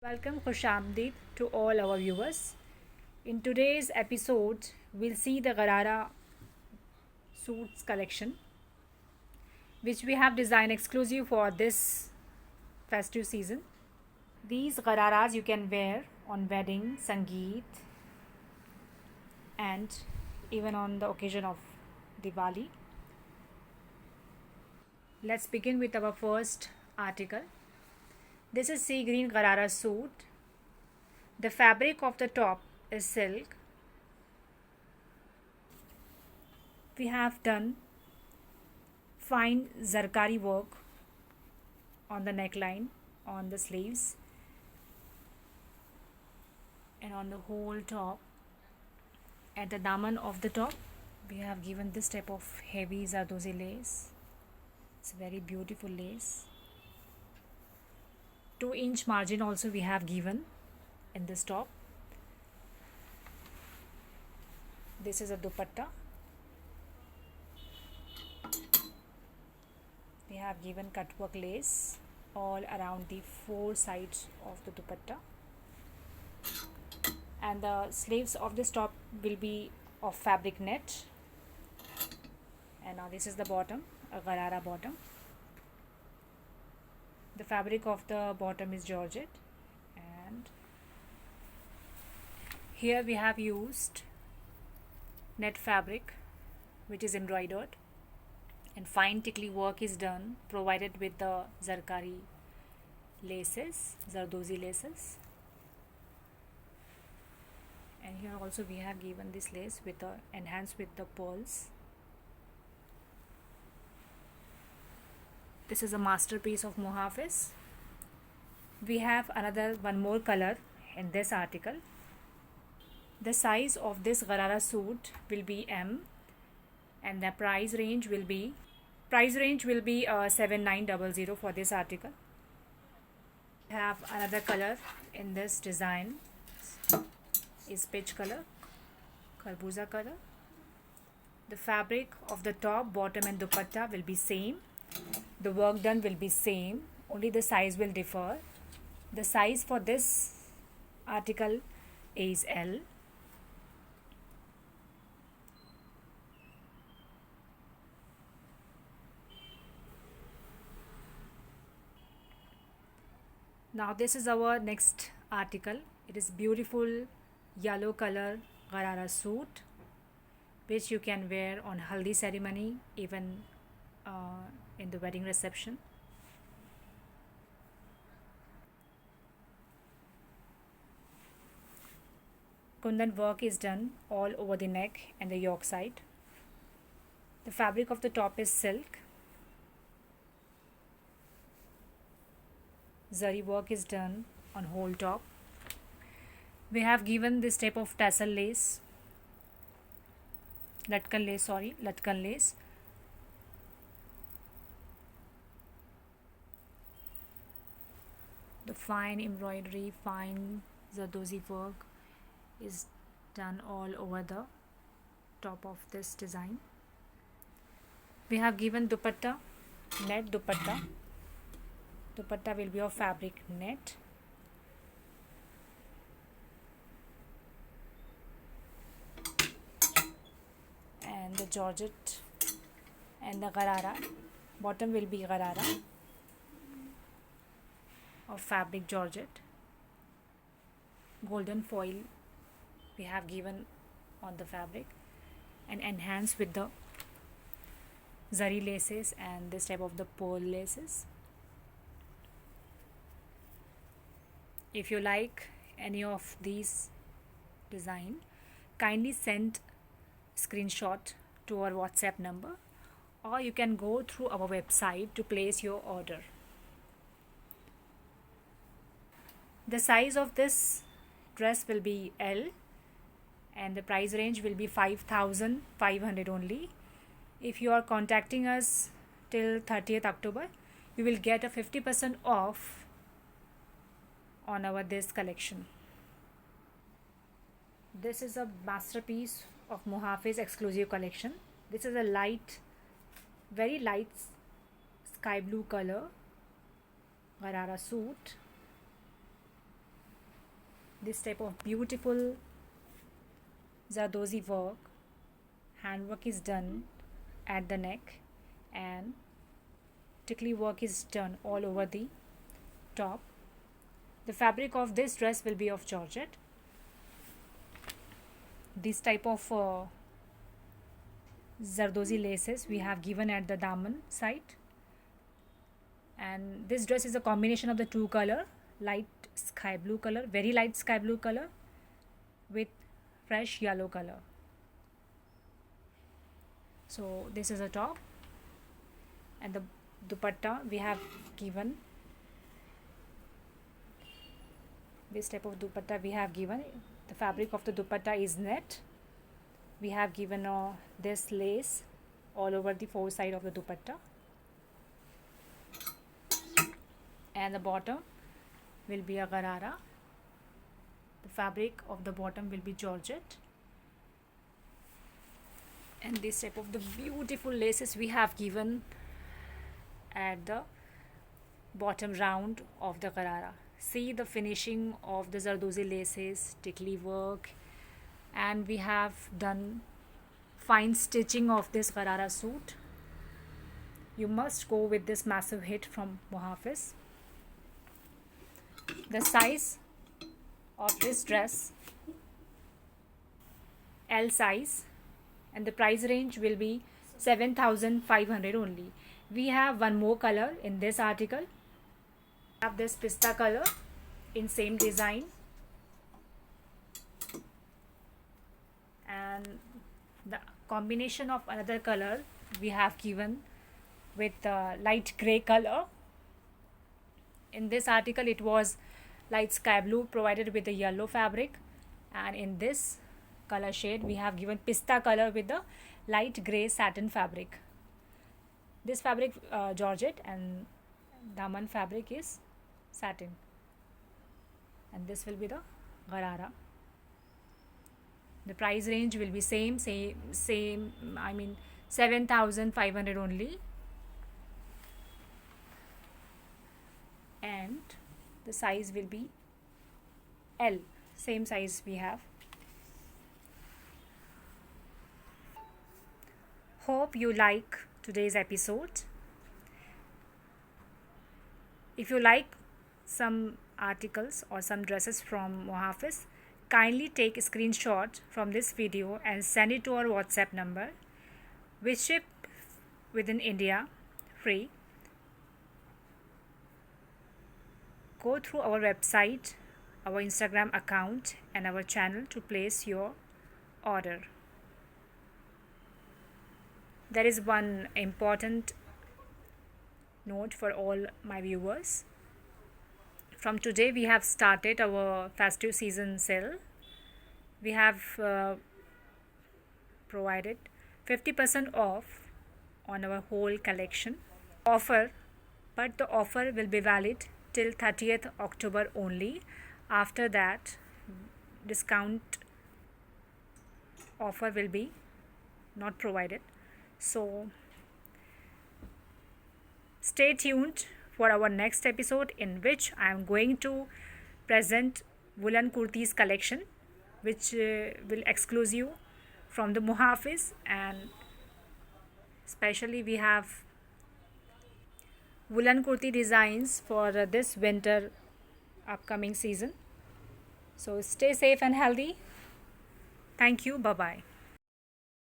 Welcome Khushamdeed to all our viewers. In today's episode, we'll see the Garara suits collection, which we have designed exclusive for this festive season. These Gararas you can wear on wedding, Sangeet, and even on the occasion of Diwali. Let's begin with our first article. This is sea green Garara suit. The fabric of the top is silk. We have done fine zarkari work on the neckline, on the sleeves, and on the whole top. At the daman of the top, we have given this type of heavy zardozi lace. It's a very beautiful lace. 2-inch margin also we have given in this top. This is a dupatta. We have given cutwork lace all around the 4 sides of the dupatta, and the sleeves of this top will be of fabric net. And now this is the bottom, a Garara bottom. The fabric of the bottom is georgette, and here we have used net fabric which is embroidered, and fine tikli work is done provided with the zarkari laces, zardozi laces. And here also we have given this lace with the enhanced with the pearls. This is a masterpiece of Muhafiz. We have another one more color in this article. The size of this Garara suit will be M, and the price range will be 7900 for this article. We have another color in this design is peach color, kharbuza color. The fabric of the top, bottom and dupatta will be same. The work done will be same, only the size will differ. The size for this article is L. Now this is our next article. It is beautiful yellow color Garara suit, which you can wear on haldi ceremony, even in the wedding reception. Kundan work is done all over the neck and the yoke side. The fabric of the top is silk. Zari work is done on whole top. We have given this type of tassel lace, latkan lace. The fine embroidery, fine zardozi work is done all over the top of this design. We have given dupatta, net dupatta. Dupatta will be of fabric net. And the georgette and the Garara. Bottom will be Garara of fabric georgette. Golden foil we have given on the fabric and enhanced with the zari laces and this type of the pearl laces. If you like any of these design, kindly send screenshot to our WhatsApp number, or you can go through our website to place your order. The size of this dress will be L, and the price range will be 5,500 only. If you are contacting us till 30th October, you will get a 50% off on our this collection. This is a masterpiece of Muhafiz exclusive collection. This is a very light sky blue color Garara suit. this type of beautiful Zardozi work. Handwork is done at the neck and tickly work is done all over the top. The fabric of this dress will be of georgette. This type of Zardozi laces we have given at the daman side, and this dress is a combination of the two color, light sky blue color, very light sky blue color with fresh yellow color. So this is a top, and the dupatta we have given this type of dupatta we have given. The fabric of the dupatta is net. We have given this lace all over the four side of the dupatta, and the bottom will be a garara. The fabric of the bottom will be georgette, and this type of the beautiful laces we have given at the bottom round of the garara. See the finishing of the Zardozi laces, tickly work, and we have done fine stitching of this garara suit. You must go with this massive hit from Muhafiz. The size of this dress, L size, and the price range will be 7,500 only. We have one more color in this article. We have this pista color in same design, and the combination of another color we have given with light gray color. In this article it was light sky blue provided with the yellow fabric, and in this color shade we have given pista color with the light gray satin fabric. This fabric georgette, and daman fabric is satin, and this will be the garara. The price range will be same, I mean 7,500 only, and the size will be L, same size we have. Hope you like today's episode. If you like some articles or some dresses from Muhafiz, kindly take a screenshot from this video and send it to our WhatsApp number. We ship within India free. Go through our website, our Instagram account, and our channel to place your order. There is one important note for all my viewers. From today we have started our festive season sale. We have provided 50% off on our whole collection offer, but the offer will be valid till 30th October only. After that, discount offer will be not provided. So stay tuned for our next episode, in which I am going to present woolen kurtis collection, which will exclusive from the Muhafiz, and especially we have woolen kurti designs for this winter upcoming season. So stay safe and healthy. Thank you. Bye bye.